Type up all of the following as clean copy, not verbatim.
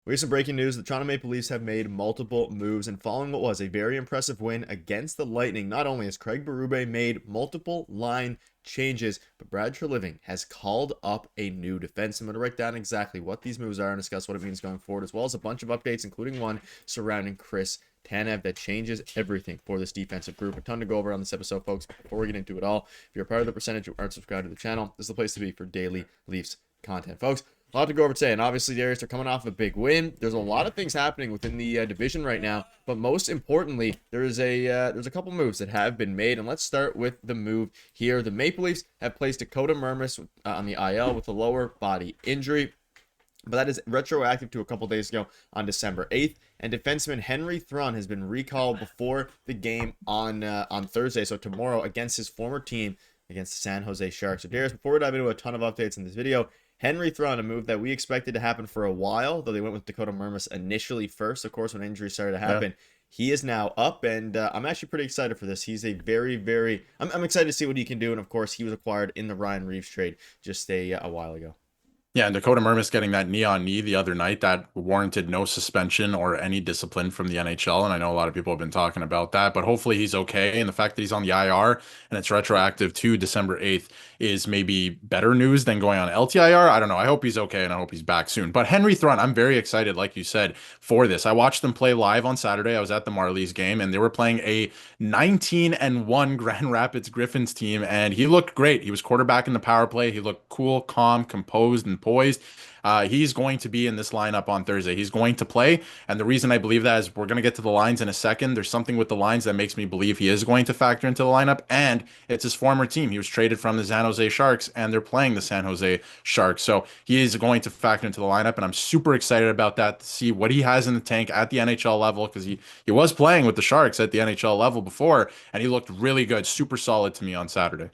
We have some breaking news. The Toronto Maple Leafs have made multiple moves, and following what was a very impressive win against the Lightning, not only has Craig Berube made multiple line changes, but Brad Treliving has called up a new defenseman. I'm going to write down exactly what these moves are and discuss what it means going forward, as well as a bunch of updates, including one surrounding Chris Tanev that changes everything for this defensive group. A ton to go over on this episode, folks. Before we get into it all, if you're a part of the percentage who aren't subscribed to the channel, this is the place to be for daily Leafs content, folks. A lot to go over today, and obviously, Darius, they're coming off a big win. There's a lot of things happening within the division right now, but most importantly, there's a couple moves that have been made, and let's start with the move here. The Maple Leafs have placed Dakota Mermis on the IL with a lower body injury, but that is retroactive to a couple days ago on December 8th, and defenseman Henry Thrun has been recalled before the game on Thursday, so tomorrow, against his former team, against the San Jose Sharks. So, Darius, before we dive into a ton of updates in this video, Henry Thrun, a move that we expected to happen for a while, though they went with Dakota Mermis initially first, of course, when injuries started to happen. Yeah. He is now up, and I'm actually pretty excited for this. He's a I'm excited to see what he can do, and of course, he was acquired in the Ryan Reeves trade just a while ago. Yeah, and Dakota Mermis getting that knee-on-knee the other night, that warranted no suspension or any discipline from the NHL, and I know a lot of people have been talking about that, but hopefully he's okay, and the fact that he's on the IR and it's retroactive to December 8th is maybe better news than going on LTIR. I don't know. I hope he's okay, and I hope he's back soon. But Henry Thrun, I'm very excited, like you said, for this. I watched them play live on Saturday. I was at the Marlies game, and they were playing a 19-1 Grand Rapids Griffins team, and he looked great. He was quarterback in the power play. He looked cool, calm, composed, and poised. He's going to be in this lineup on Thursday. He's going to play. And the reason I believe that is we're going to get to the lines in a second. There's something with the lines that makes me believe he is going to factor into the lineup. And it's his former team. He was traded from the San Jose Sharks, and they're playing the San Jose Sharks. So he is going to factor into the lineup. And I'm super excited about that, to see what he has in the tank at the NHL level, because he was playing with the Sharks at the NHL level before, and he looked really good. Super solid to me on Saturday.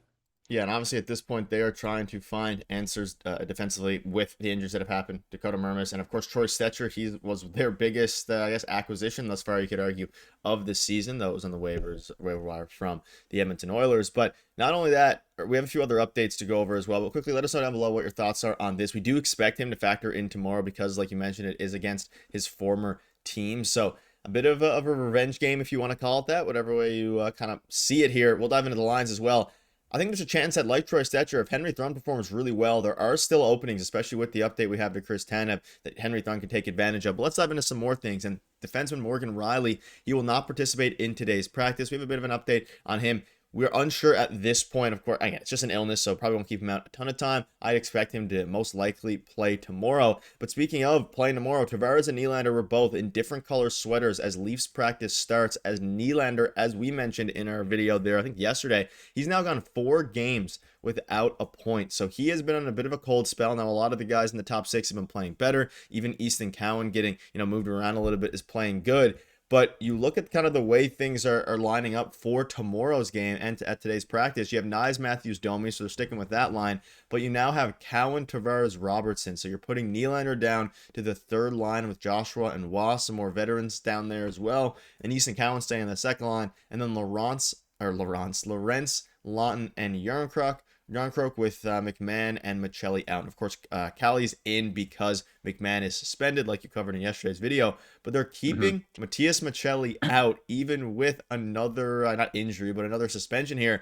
Yeah, and obviously at this point, they are trying to find answers defensively with the injuries that have happened. Dakota Mermis, and of course, Troy Stecher, he was their biggest, acquisition thus far, you could argue, of the season, though it was on the waiver wire from the Edmonton Oilers. But not only that, we have a few other updates to go over as well. But quickly, let us know down below what your thoughts are on this. We do expect him to factor in tomorrow because, like you mentioned, it is against his former team. So a bit of a revenge game, if you want to call it that, whatever way you kind of see it here. We'll dive into the lines as well. I think there's a chance that, like Troy Stecher, if Henry Thrun performs really well, there are still openings, especially with the update we have to Chris Tanev, that Henry Thrun can take advantage of. But let's dive into some more things. And defenseman Morgan Riley, he will not participate in today's practice. We have a bit of an update on him. We're unsure at this point. Of course, again, it's just an illness, so probably won't keep him out a ton of time. I expect him to most likely play tomorrow. But speaking of playing tomorrow, Tavares and Nylander were both in different color sweaters as Leafs practice starts. As Nylander, as we mentioned in our video there, I think yesterday, he's now gone 4 games without a point. So he has been on a bit of a cold spell. Now, a lot of the guys in the top 6 have been playing better. Even Easton Cowan getting, moved around a little bit is playing good. But you look at kind of the way things are lining up for tomorrow's game and at today's practice. You have Nyes, Matthews, Domi, so they're sticking with that line. But you now have Cowan, Tavares, Robertson. So you're putting Nylander down to the third line with Joshua and Wass, some more veterans down there as well. And Easton Cowan staying in the second line. And then Lorentz, Lawton, and Yarncroke with McMahon and Michelli out. And of course, Callie's in because McMahon is suspended, like you covered in yesterday's video. But they're keeping Matias Michelli out, even with another, not injury, but another suspension here.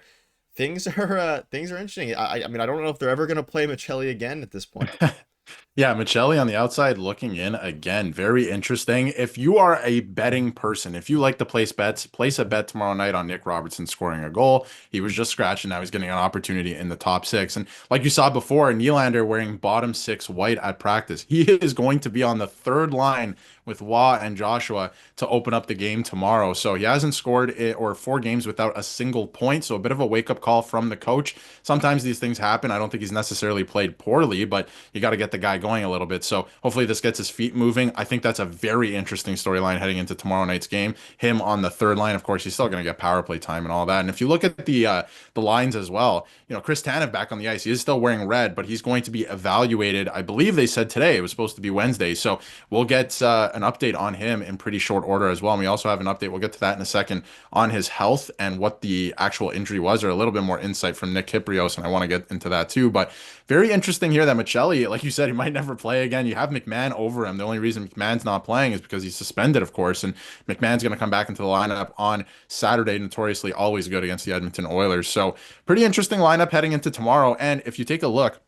Things are interesting. I mean, I don't know if they're ever going to play Michelli again at this point. Yeah, Michelli on the outside looking in again. Very interesting. If you are a betting person, if you like to place bets, place a bet tomorrow night on Nick Robertson scoring a goal. He was just scratching. Now he's getting an opportunity in the top 6. And like you saw before, Nylander wearing bottom 6 white at practice. He is going to be on the third line with Wah and Joshua to open up the game tomorrow. So he hasn't scored it or 4 games without a single point. So a bit of a wake-up call from the coach. Sometimes these things happen. I don't think he's necessarily played poorly, but you got to get the guy going a little bit. So hopefully this gets his feet moving. I think that's a very interesting storyline heading into tomorrow night's game. Him on the third line, of course, he's still going to get power play time and all that. And if you look at the lines as well, Chris Tanev back on the ice, he is still wearing red, but he's going to be evaluated. I believe they said today, it was supposed to be Wednesday. So we'll get an update on him in pretty short order as well. And we also have an update, we'll get to that in a second, on his health and what the actual injury was, or a little bit more insight from Nick Kyprios, and I want to get into that too. But very interesting here that Michelli, like you said, he might never play again. You have McMahon over him. The only reason McMahon's not playing is because he's suspended, of course, and McMahon's going to come back into the lineup on Saturday, notoriously always good against the Edmonton Oilers. So pretty interesting lineup heading into tomorrow. And if you take a look,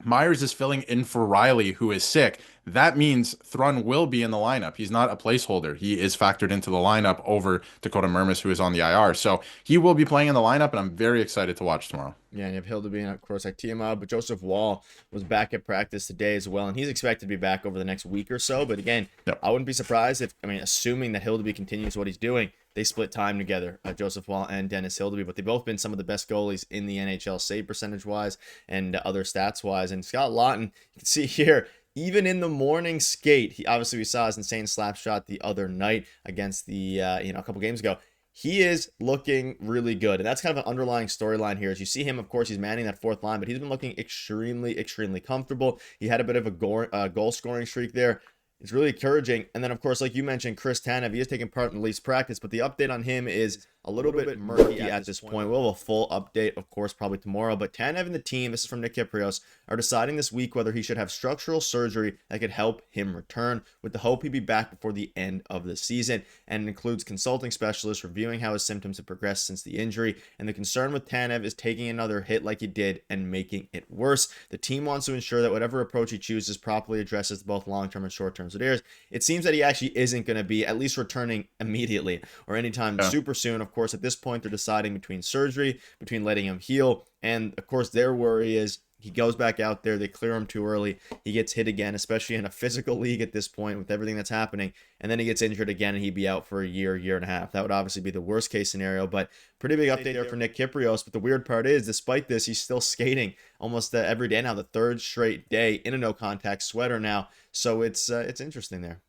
Myers is filling in for Riley, who is sick. That means Thrun will be in the lineup. He's not a placeholder. He is factored into the lineup over Dakota Mermis, who is on the IR. So he will be playing in the lineup, and I'm very excited to watch tomorrow. Yeah, and you have Hilda and of course, like TMO, but Joseph Wall was back at practice today as well, and he's expected to be back over the next week or so. But again, Yep. I wouldn't be surprised if, assuming that Hildeby continues what he's doing, they split time together, Joseph Wall and Dennis Hildeby, but they've both been some of the best goalies in the NHL, save percentage-wise and other stats-wise. And Scott Laughton, you can see here, even in the morning skate, we saw his insane slap shot the other night against the, a couple games ago. He is looking really good. And that's kind of an underlying storyline here. As you see him, of course, he's manning that fourth line, but he's been looking extremely, extremely comfortable. He had a bit of a goal scoring streak there. It's really encouraging. And then, of course, like you mentioned, Chris Tanev, he is taking part in the Leafs practice, but the update on him is a little bit murky at this point. We'll have a full update, of course, probably tomorrow. But Tanev and the team, this is from Nick Kyprios, are deciding this week whether he should have structural surgery that could help him return, with the hope he'd be back before the end of the season. And it includes consulting specialists reviewing how his symptoms have progressed since the injury. And the concern with Tanev is taking another hit like he did and making it worse. The team wants to ensure that whatever approach he chooses properly addresses both long-term and short-term. So it seems that he actually isn't going to be at least returning immediately or anytime super soon. Of course, at this point, they're deciding between surgery, between letting him heal. And of course, their worry is he goes back out there, they clear him too early, he gets hit again, especially in a physical league at this point with everything that's happening, and then he gets injured again and he'd be out for a year and a half. That would obviously be the worst case scenario, but pretty big update there for Nick Kyprios. But the weird part is, despite this, he's still skating almost every day now, the third straight day in a no contact sweater now. So it's interesting there.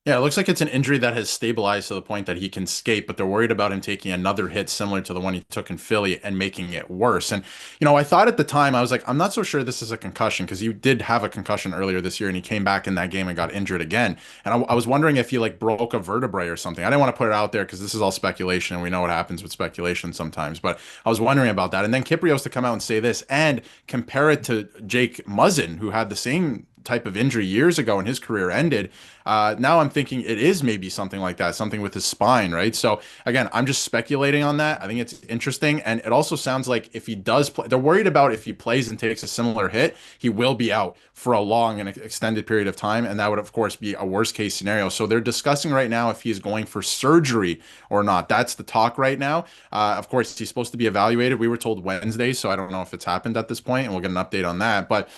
Yeah, it looks like it's an injury that has stabilized to the point that he can skate, but they're worried about him taking another hit similar to the one he took in Philly and making it worse. And, I thought at the time, I was like, I'm not so sure this is a concussion, because he did have a concussion earlier this year and he came back in that game and got injured again. And I was wondering if he broke a vertebrae or something. I didn't want to put it out there because this is all speculation and we know what happens with speculation sometimes, but I was wondering about that. And then Kyprios to come out and say this and compare it to Jake Muzzin, who had the same type of injury years ago and his career ended. Now I'm thinking it is maybe something like that, something with his spine, right? So again, I'm just speculating on that. I think it's interesting. And it also sounds like if he does play, they're worried about if he plays and takes a similar hit, he will be out for a long and extended period of time. And that would, of course, be a worst case scenario. So they're discussing right now if he is going for surgery or not. That's the talk right now. Of course, he's supposed to be evaluated. We were told Wednesday, so I don't know if it's happened at this point, and we'll get an update on that. But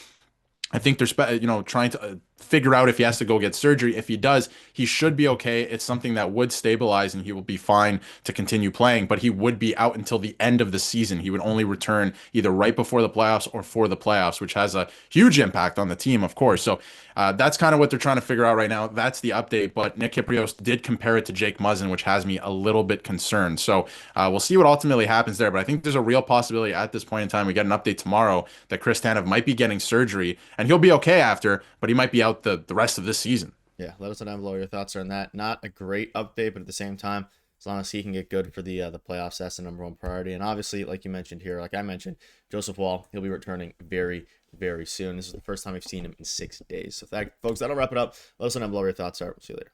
I think they're, trying to figure out if he has to go get surgery. If he does, he should be okay. It's something that would stabilize and he will be fine to continue playing, but he would be out until the end of the season. He would only return either right before the playoffs or for the playoffs, which has a huge impact on the team, of course. So that's kind of what they're trying to figure out right now. That's the update, but Nick Kyprios did compare it to Jake Muzzin, which has me a little bit concerned. So we'll see what ultimately happens there, but I think there's a real possibility at this point in time, we get an update tomorrow that Chris Tanev might be getting surgery and he'll be okay after, but he might be out the rest of this season. Yeah, let us know down below your thoughts are on that. Not a great update, but at the same time, as long as he can get good for the playoffs, that's the number one priority. And obviously, like you mentioned here, like I mentioned, Joseph Wall, he'll be returning very, very soon. This is the first time we've seen him in 6 days. So, folks, that'll wrap it up. Let us know down below your thoughts are. We'll see you later.